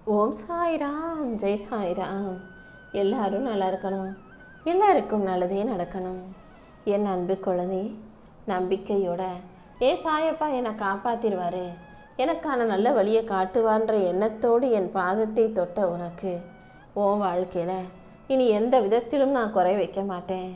ஓம் சாய்ராம், ஜெய் சாய்ராம். எல்லாரும் நல்லா இருக்கணும், எல்லாருக்கும் நல்லதே நடக்கணும். என் அன்பு குழந்தை, நம்பிக்கையோட சாயப்பா என்னை காப்பாத்திடுவாரு, எனக்கான நல்ல வழியை காட்டுவான்ற எண்ணத்தோடு என் பாதத்தை தொட்ட உனக்கு உன் வாழ்க்கையில இனி எந்த விதத்திலும் நான் குறை வைக்க மாட்டேன்.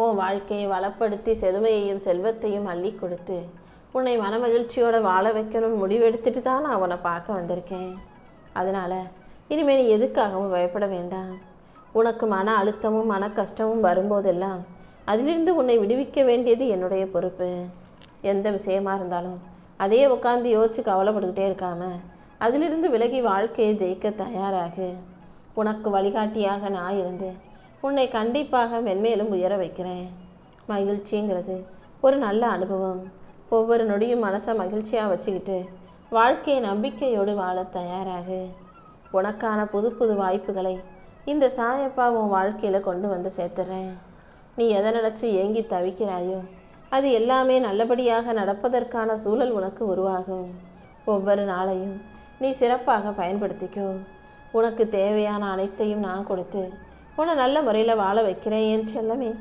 உன் வாழ்க்கையை வளப்படுத்தி செழுமையையும் செல்வத்தையும் அள்ளி கொடுத்து உன்னை மனமகிழ்ச்சியோட வாழ வைக்கணும்னு முடிவெடுத்துட்டு தான் நான் உன்னை பார்க்க வந்திருக்கேன். அதனால இனிமேல் நீ எதுக்காகவும் பயப்பட வேண்டாம். உனக்கு மன அழுத்தமும் மன கஷ்டமும் வரும்போதெல்லாம் அதிலிருந்து உன்னை விடுவிக்க வேண்டியது என்னுடைய பொறுப்பு. எந்த விஷயமா இருந்தாலும் அதே உட்காந்து யோசிச்சு கவலைப்பட்டுக்கிட்டே இருக்காம அதிலிருந்து விலகி வாழ்க்கையை ஜெயிக்க தயாராகு. உனக்கு வழிகாட்டியாக நான் இருந்து உன்னை கண்டிப்பாக மென்மேலும் உயர வைக்கிறேன். மகிழ்ச்சிங்கிறது ஒரு நல்ல அனுபவம். ஒவ்வொரு நொடியும் மனசை மகிழ்ச்சியாக வச்சுக்கிட்டு வாழ்க்கையை நம்பிக்கையோடு வாழ தயாராகு. உனக்கான புது புது வாய்ப்புகளை இந்த சாயப்பா உன் வாழ்க்கையில கொண்டு வந்து சேர்த்துறேன். நீ எதை நினைச்சு ஏங்கி தவிக்கிறாயோ அது எல்லாமே நல்லபடியாக நடப்பதற்கான சூழல் உனக்கு உருவாகும். ஒவ்வொரு நாளையும் நீ சிறப்பாக பயன்படுத்திக்கோ. உனக்கு தேவையான அனைத்தையும் நான் கொடுத்து உன்னை நல்ல முறையில் வாழ வைக்கிறேன். என் செல்லமே,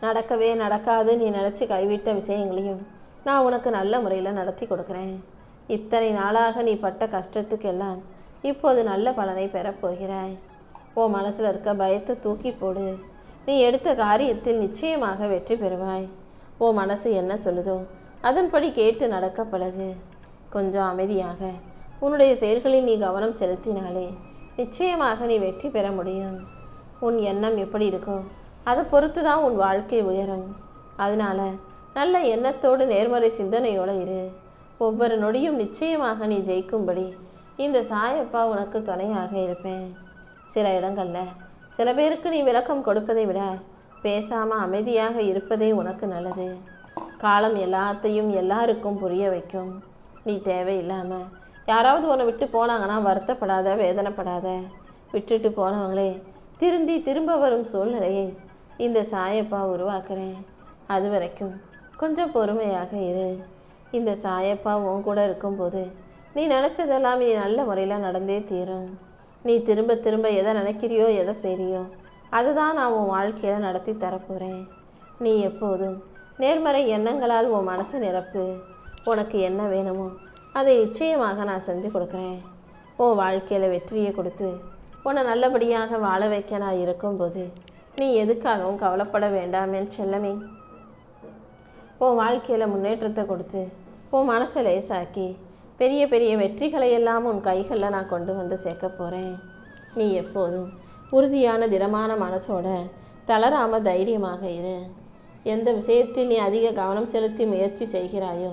நடக்கவே நடக்காது நீ நினச்சி கைவிட்ட விஷயங்களையும் நான் உனக்கு நல்ல முறையில் நடத்தி கொடுக்குறேன். இத்தனை நாளாக நீ பட்ட கஷ்டத்துக்கெல்லாம் இப்போது நல்ல பலனை பெறப்போகிறாய். உன் மனசில் இருக்க பயத்தை தூக்கி போடு. நீ எடுத்த காரியத்தில் நிச்சயமாக வெற்றி பெறுவாய். உன் மனசு என்ன சொல்லுதோ அதன்படி கேட்டு நடக்க பழகு. கொஞ்சம் அமைதியாக உன்னுடைய செயல்களில் நீ கவனம் செலுத்தினாலே நிச்சயமாக நீ வெற்றி பெற முடியும். உன் எண்ணம் எப்படி இருக்கோ அதை பொறுத்து தான் உன் வாழ்க்கை உயரும். அதனால நல்ல எண்ணத்தோடு நேர்மறை சிந்தனையோடு இரு. ஒவ்வொரு நொடியும் நிச்சயமாக நீ ஜெயிக்கும்படி இந்த சாயப்பா உனக்கு துணையாக இருப்பேன். சில இடங்கள்ல சில பேருக்கு நீ விளக்கம் கொடுப்பதை விட பேசாம அமைதியாக இருப்பதே உனக்கு நல்லது. காலம் எல்லாத்தையும் எல்லாருக்கும் புரிய வைக்கும். நீ தேவையில்லாம யாராவது உன்னை விட்டு போனாங்கன்னா வருத்தப்படாத, வேதனைப்படாத. விட்டுட்டு போனவங்களே திரும்ப வரும் சூழ்நிலையை இந்த சாயப்பா உருவாக்குறேன். அது வரைக்கும் கொஞ்சம் பொறுமையாக இரு. இந்த சாயப்பா உன் கூட இருக்கும்போது நீ நினச்சதெல்லாம் நீ நல்ல முறையில் நடந்தே தீரும். நீ திரும்ப திரும்ப எதை நினைக்கிறியோ எதை செய்றியோ அதுதான் நான் உன் வாழ்க்கையில் நடத்தி தரப்போகிறேன். நீ எப்போதும் நேர்மறை எண்ணங்களால் உன் மனசை நிரப்பு. உனக்கு என்ன வேணுமோ அதை நிச்சயமாக நான் செஞ்சு கொடுக்குறேன். உன் வாழ்க்கையில் வெற்றியை கொடுத்து உன்னை நல்லபடியாக வாழ வைக்க நான் இருக்கும்போது நீ எதுக்காகவும் கவலைப்பட வேண்டாம் என் செல்லமே. உன் வாழ்க்கையில் முன்னேற்றத்தை கொடுத்து உன் மனசை லேசாக்கி பெரிய பெரிய வெற்றிகளை எல்லாம் உன் கைகளில் நான் கொண்டு வந்து சேர்க்க போகிறேன். நீ எப்போதும் உறுதியான திடமான மனசோட தளராம தைரியமாக இரு. எந்த விஷயத்தில் நீ அதிக கவனம் செலுத்தி முயற்சி செய்கிறாயோ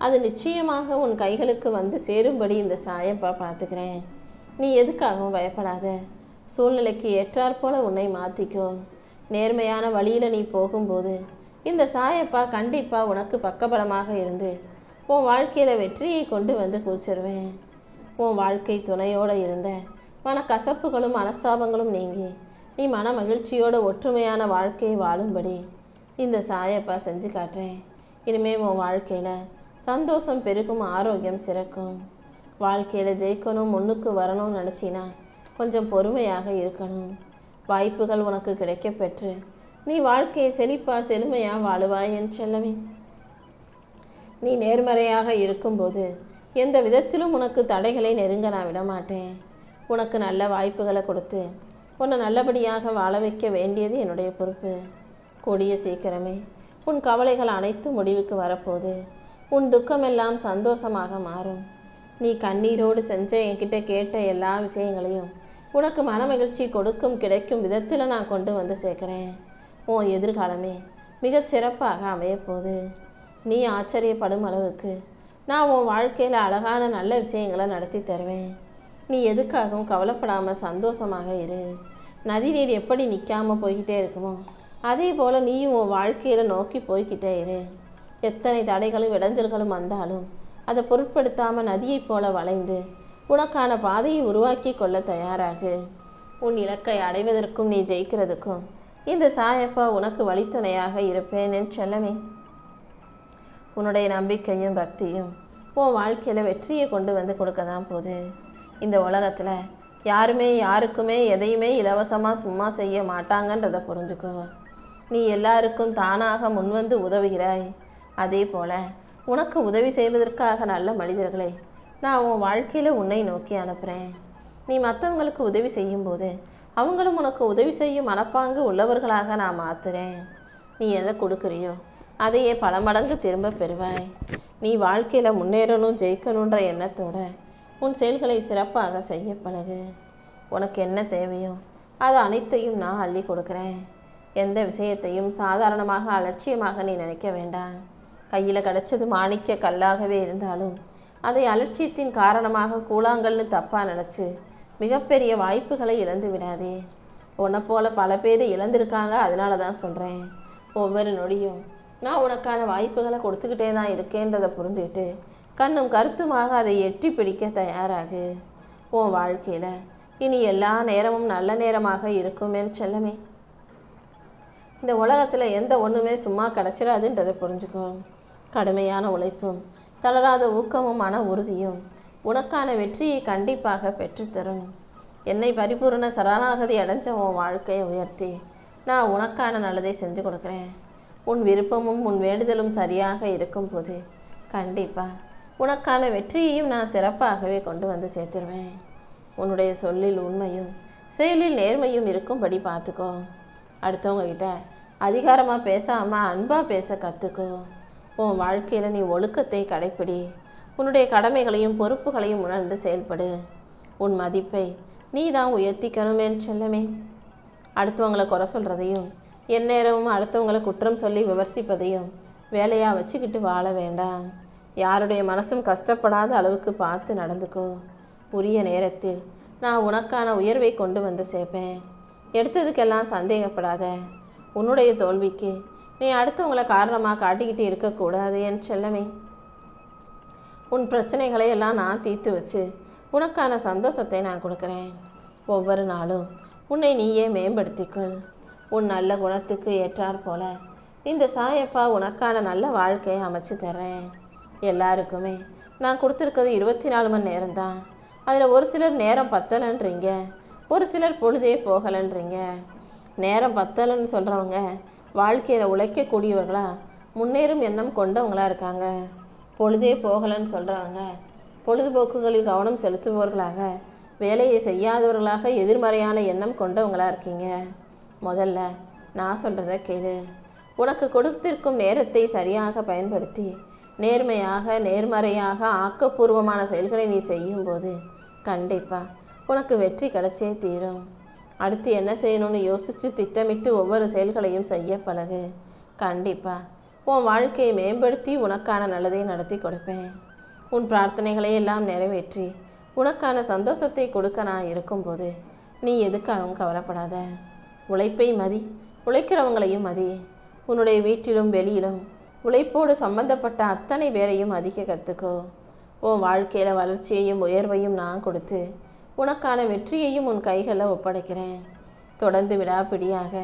அது நிச்சயமாக உன் கைகளுக்கு வந்து சேரும்படி இந்த சாயப்பா பார்த்துக்கிறேன். நீ எதுக்காகவும் பயப்படாத. சூழ்நிலைக்கு ஏற்றாற்போல உன்னை மாற்றிக்கோ. நேர்மையான வழியில் நீ போகும்போது இந்த சாயப்பா கண்டிப்பாக உனக்கு பக்கபலமாக இருந்து உன் வாழ்க்கையில் வெற்றியை கொண்டு வந்து கூச்சிருவேன். உன் வாழ்க்கை துணையோடு இருந்த மனக்கசப்புகளும் மனஸ்தாபங்களும் நீங்கி நீ மன மகிழ்ச்சியோட ஒற்றுமையான வாழ்க்கையை வாழும்படி இந்த சாயப்பா செஞ்சு காட்டுறேன். இனிமேல் உன் வாழ்க்கையில் சந்தோஷம் பெருகும், ஆரோக்கியம் சிறக்கும். வாழ்க்கையில் ஜெயிக்கணும், முன்னுக்கு வரணும்னு நினச்சினா கொஞ்சம் பொறுமையாக இருக்கணும். வாய்ப்புகள் உனக்கு கிடைக்க பெற்று நீ வாழ்க்கையை செழுமையாக வாழுவாய் என் செல்லமே. நீ நேர்மறையாக இருக்கும்போது எந்த விதத்திலும் உனக்கு தடைகளை நெருங்க நான் விடமாட்டேன். உனக்கு நல்ல வாய்ப்புகளை கொடுத்து உன்னை நல்லபடியாக வாழ வைக்க வேண்டியது என்னுடைய பொறுப்பு. கூடிய சீக்கிரமே உன் கவலைகள் அனைத்தும் முடிவுக்கு வரப்போகுது. உன் துக்கமெல்லாம் சந்தோஷமாக மாறும். நீ கண்ணீரோடு செஞ்ச என்கிட்ட கேட்ட எல்லா விஷயங்களையும் உனக்கு மன மகிழ்ச்சி கொடுக்கும் கிடைக்கும் விதத்தில் நான் கொண்டு வந்து சேர்க்குறேன். உன் எதிர்காலமே மிகச் சிறப்பாக அமையப்போகுது. நீ ஆச்சரியப்படும் அளவுக்கு நான் உன் வாழ்க்கையில் அழகான நல்ல விஷயங்களை நடத்தி தருவேன். நீ எதுக்காகவும் கவலைப்படாமல் சந்தோஷமாக இரு. நதி நீர் எப்படி நிற்காமல் போய்கிட்டே இருக்குமோ அதே போல் நீயும் உன் வாழ்க்கையில் நோக்கி போய்கிட்டே இரு. எத்தனை தடைகளும் இடைஞ்சல்களும் வந்தாலும் அதை பொருட்படுத்தாமல் நதியைப் போல வளைந்து உனக்கான பாதையை உருவாக்கி கொள்ள தயாராகு. உன் இலக்கை அடைவதற்கும் நீ ஜெயிக்கிறதுக்கும் இந்த சாயப்பா உனக்கு வழித்துணையாக இருப்பேன் என் செல்லமே. உன்னுடைய நம்பிக்கையும் பக்தியும் உன் வாழ்க்கையில் வெற்றியை கொண்டு வந்து கொடுக்க தான் போகுது. இந்த உலகத்தில் யாருமே யாருக்குமே எதையுமே இலவசமாக சும்மா செய்ய மாட்டாங்கன்றதை புரிஞ்சுக்கோ. நீ எல்லாருக்கும் தானாக முன்வந்து உதவுகிறாய். அதே போல் உனக்கு உதவி செய்வதற்காக நல்ல மனிதர்களை நான் உன் வாழ்க்கையில் உன்னை நோக்கி அனுப்புகிறேன். நீ மற்றவங்களுக்கு உதவி செய்யும்போது அவங்களும் உனக்கு உதவி செய்யும் மனப்பாங்கு உள்ளவர்களாக நான் மாற்றுறேன். நீ எதை கொடுக்குறியோ அதையே பல மடங்கு திரும்ப பெறுவாய். நீ வாழ்க்கையில் முன்னேறணும், ஜெயிக்கணுன்ற எண்ணத்தோட உன் செயல்களை சிறப்பாக செய்ய பழகு. உனக்கு என்ன தேவையோ அது அனைத்தையும் நான் அள்ளி கொடுக்குறேன். எந்த விஷயத்தையும் சாதாரணமாக அலட்சியமாக நீ நினைக்க வேண்டாம். கையில் கிடச்சது மாணிக்க கல்லாகவே இருந்தாலும் அதை அலட்சியத்தின் காரணமாக கூழாங்கல்னு தப்பாக நினச்சி மிகப்பெரிய வாய்ப்புகளை இழந்து விடாதே. உன்னை போல பல பேர் இழந்திருக்காங்க. அதனால தான் சொல்கிறேன், ஒவ்வொரு நொடியும் நான் உனக்கான வாய்ப்புகளை கொடுத்துக்கிட்டே தான் இருக்கேன்றதை புரிஞ்சுக்கிட்டு கண்ணும் கருத்துமாக அதை எட்டி பிடிக்க தயாராகு. உன் வாழ்க்கையில் இனி எல்லா நேரமும் நல்ல நேரமாக இருக்கும் என் செல்லமே. இந்த உலகத்தில் எந்த ஒன்றுமே சும்மா கிடச்சிடாதுன்றதை புரிஞ்சுக்கோ. கடுமையான உழைப்பும் தளராத ஊக்கமும் மன உறுதியும் உனக்கான வெற்றியை கண்டிப்பாக பெற்றுத்தரும். என்னை பரிபூர்ண சரணாகதி அடைஞ்ச உன் வாழ்க்கையை உயர்த்தி நான் உனக்கான நல்லதை செஞ்சு கொடுக்குறேன். உன் விருப்பமும் உன் வேண்டுதலும் சரியாக இருக்கும்போது கண்டிப்பாக உனக்கான வெற்றியையும் நான் சிறப்பாகவே கொண்டு வந்து சேர்த்துருவேன். உன்னுடைய சொல்லில் உண்மையும் செயலில் நேர்மையும் இருக்கும்படி பார்த்துக்கோ. அடுத்தவங்க கிட்ட அதிகாரமாக பேசாமல் அன்பாக பேச கற்றுக்கோ. உன் வாழ்க்கையில் நீ ஒழுக்கத்தை கடைப்பிடி. உன்னுடைய கடமைகளையும் பொறுப்புகளையும் உணர்ந்து செயல்படு. உன் மதிப்பை நீ தான் உயர்த்திக்கணும் என் செல்லமே. அடுத்தவங்களை குறை சொல்கிறதையும் எந்நேரமும் அடுத்தவங்களை குற்றம் சொல்லி விமர்சிப்பதையும் வேலையாக வச்சுக்கிட்டு வாழ வேண்டாம். யாருடைய மனசும் கஷ்டப்படாத அளவுக்கு பார்த்து நடந்துக்கோ. உரிய நேரத்தில் நான் உனக்கான உயர்வை கொண்டு வந்து சேர்ப்பேன். எடுத்ததுக்கெல்லாம் சந்தேகப்படாத. உன்னுடைய தோல்விக்கு நீ அடுத்தவங்களை காரணமாக காட்டிக்கிட்டு இருக்கக்கூடாது என் செல்லமே. உன் பிரச்சனைகளை எல்லாம் நான் தீர்த்து வச்சு உனக்கான சந்தோஷத்தை நான் கொடுக்குறேன். ஒவ்வொரு நாளும் உன்னை நீயே மேம்படுத்திக்கொள். உன் நல்ல குணத்துக்கு ஏற்றாற் போல இந்த சாயப்பா உனக்கான நல்ல வாழ்க்கையை அமைச்சு தர்றேன். எல்லாருக்குமே நான் கொடுத்துருக்கிறது 24 மணி நேரம்தான். அதில் ஒரு சிலர் நேரம் பத்தலைன்றீங்க, ஒரு சிலர் பொழுதே போகலைன்றீங்க. நேரம் பத்தலைன்னு சொல்கிறவங்க வாழ்க்கையில் உழைக்கக்கூடியவர்களா முன்னேறும் எண்ணம் கொண்டவங்களா இருக்காங்க. பொழுதே போகலைன்னு சொல்கிறவங்க பொழுதுபோக்குகளில் கவனம் செலுத்துபவர்களாக, வேலையை செய்யாதவர்களாக, எதிர்மறையான எண்ணம் கொண்டவங்களா இருக்கீங்க. முதல்ல நான் சொல்கிறத கேளு. உனக்கு கொடுத்திருக்கும் நேரத்தை சரியாக பயன்படுத்தி நேர்மையாக, நேர்மறையாக, ஆக்கப்பூர்வமான செயல்களை நீ செய்யும்போது கண்டிப்பாக உனக்கு வெற்றி கிடைச்சே தீரும். அடுத்து என்ன செய்யணும்னு யோசித்து திட்டமிட்டு ஒவ்வொரு செயல்களையும் செய்ய பழகு. கண்டிப்பாக உன் வாழ்க்கையை மேம்படுத்தி உனக்கான நல்லதை நடத்தி கொடுப்பேன். உன் பிரார்த்தனைகளை எல்லாம் நிறைவேற்றி உனக்கான சந்தோஷத்தை கொடுக்க நான் இருக்கும்போது நீ எதுக்காகவும் கவலைப்படாத. உழைப்பை மதி, உழைக்கிறவங்களையும் மதி. உன்னுடைய வீட்டிலும் வெளியிலும் உழைப்போடு சம்பந்தப்பட்ட அத்தனை பேரையும் மதிக்க கற்றுக்கோ. உன் வாழ்க்கையில் வளர்ச்சியையும் உயர்வையும் நான் கொடுத்து உனக்கான வெற்றியையும் உன் கைகளில் ஒப்படைக்கிறேன். தொடர்ந்து விடாப்பிடியாக,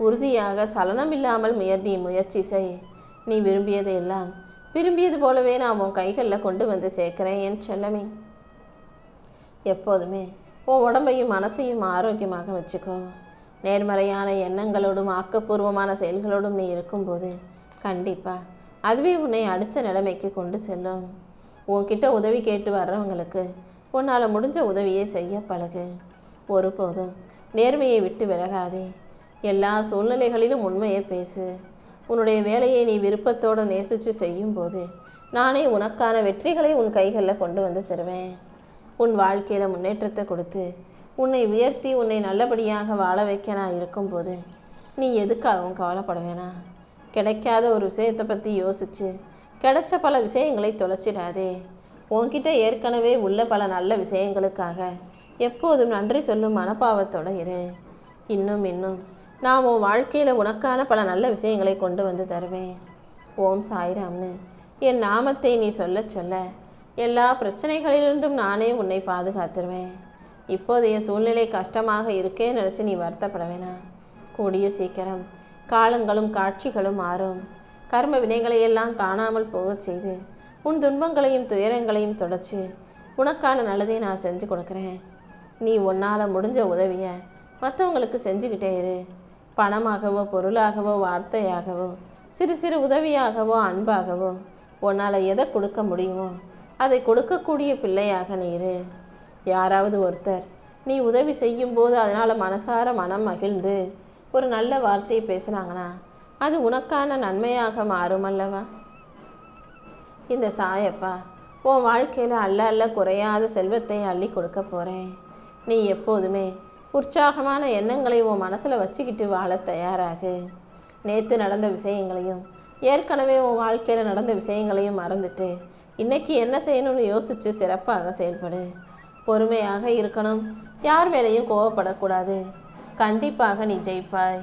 உறுதியாக, சலனமில்லாமல் நீ முயற்சி செய். நீ விரும்பியதையெல்லாம் விரும்பியது போலவே நான் உன் கைகளில் கொண்டு வந்து சேர்க்கிறேன் என் செல்லமே. எப்போதுமே உன் உடம்பையும் மனசையும் ஆரோக்கியமாக வச்சுக்கோ. நேர்மறையான எண்ணங்களோடும் ஆக்கப்பூர்வமான செயல்களோடும் நீ இருக்கும்போது கண்டிப்பாக அதுவே உன்னை அடுத்த நிலைமைக்கு கொண்டு செல்லும். உன்கிட்ட உதவி கேட்டு வர்றவங்களுக்கு உன்னால் முடிஞ்ச உதவியை செய்ய பழகு. ஒருபோதும் நேர்மையை விட்டு விலகாதே. எல்லா சூழ்நிலைகளிலும் உண்மையை பேசு. உன்னுடைய வேலையை நீ விருப்பத்தோடு நேசித்து செய்யும்போது நானே உனக்கான வெற்றிகளை உன் கைகளில் கொண்டு வந்து தருவேன். உன் வாழ்க்கையில் முன்னேற்றத்தை கொடுத்து உன்னை உயர்த்தி உன்னை நல்லபடியாக வாழ வைக்க நான் இருக்கும்போது நீ எதுக்காகவும் கவலைப்பட வேணாம். கிடைக்காத ஒரு விஷயத்தை பற்றி யோசித்து கிடைச்ச பல விஷயங்களை தொலைச்சிடாதே. உன்கிட்ட ஏற்கனவே உள்ள பல நல்ல விஷயங்களுக்காக எப்போதும் நன்றி சொல்லும் மனப்பாவத்தோடு இரு. இன்னும் நான் உன் வாழ்க்கையில் உனக்கான பல நல்ல விஷயங்களை கொண்டு வந்து தருவேன். ஓம் சாய்ராம்னு என் நாமத்தை நீ சொல்ல சொல்ல எல்லா பிரச்சனைகளிலிருந்தும் நானே உன்னை பாதுகாத்துருவேன். இப்போதைய சூழ்நிலை கஷ்டமாக இருக்கே நினச்சி நீ வருத்தப்பட வேணாம். கூடிய சீக்கிரம் காலங்களும் காட்சிகளும் மாறும். கர்ம வினைகளையெல்லாம் காணாமல் போகச் செய்து உன் துன்பங்களையும் துயரங்களையும் தொடச்சு உனக்கான நல்லதை நான் செஞ்சு கொடுக்குறேன். நீ உன்னால் முடிஞ்ச உதவியை மற்றவங்களுக்கு செஞ்சுக்கிட்டே இரு. பணமாகவோ பொருளாகவோ வார்த்தையாகவோ சிறு சிறு உதவியாகவோ அன்பாகவோ உன்னால் எதை கொடுக்க முடியுமோ அதை கொடுக்கக்கூடிய பிள்ளையாக நீ இரு. யாராவது ஒருத்தர் நீ உதவி செய்யும்போது அதனால் மனசார மனம் மகிழ்ந்து ஒரு நல்ல வார்த்தையை பேசுனாங்கன்னா அது உனக்கான நன்மையாக மாறும் அல்லவா? இந்த சாயப்பா உன் வாழ்க்கையில் அல்ல அல்ல குறையாத செல்வத்தை அள்ளி கொடுக்க போகிறேன். நீ எப்போதுமே உற்சாகமான எண்ணங்களை உன் மனசில் வச்சுக்கிட்டு வாழ தயாராகு. நேற்று நடந்த விஷயங்களையும் ஏற்கனவே உன் வாழ்க்கையில் நடந்த விஷயங்களையும் மறந்துட்டு இன்னைக்கு என்ன செய்யணும்னு யோசித்து சிறப்பாக செயல்படு. பொறுமையாக இருக்கணும். யார் மேலேயும் கோவப்படக்கூடாது. கண்டிப்பாக நீ ஜெயிப்பாய்.